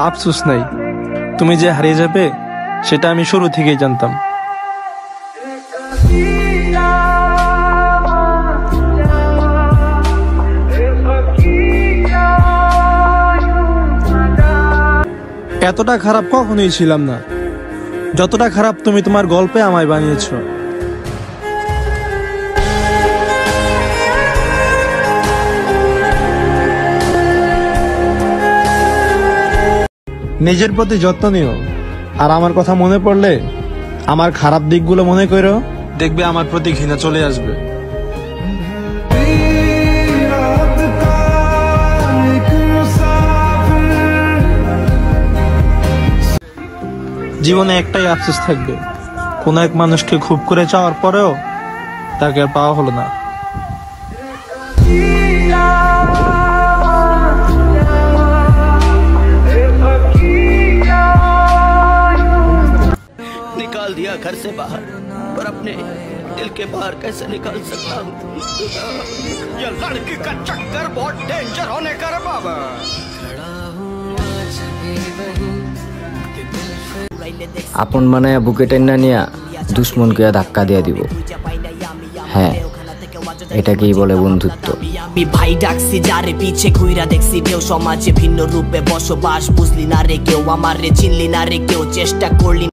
আফসোস নাই, তুমি যে হারিয়ে যাবে সেটা আমি শুরু থেকেই জানতাম। এতটা খারাপ কখনোই ছিলাম না, যতটা খারাপ তুমি তোমার গল্পে আমায় বানিয়েছো। নিজের প্রতি যত্ন নিও, আর আমার কথা মনে পড়লে আমার খারাপ দিকগুলো মনে করো, দেখবে আমার প্রতি ঘৃণা চলে আসবে। জীবনে একটাই আফসোস থাকবে, কোন এক মানুষকে খুব করে চাওয়ার পরেও তাকে আর পাওয়া হলো না। निकाल दिया घर से बाहर, पर अपने दिल के बाहर कैसे निकाल सकता हूँ। ये लड़की का चक्कर बहुत डेंजर होने का रे बाबा। আপন মানে বুকে টেন্না নিয়া দুশ্মনকে ধাক্কা দিয়ে দিব। হ্যাঁ, এটাকেই বলে বন্ধুত্ব। আমি ভাই ডাকছি যারে পিছে ঘুইরা দেখছি ঢেউ, সমাজে ভিন্ন রূপে বসবাস বুঝলি না রে কেউ, আমারে চিনলি না রে কেউ, চেষ্টা করলি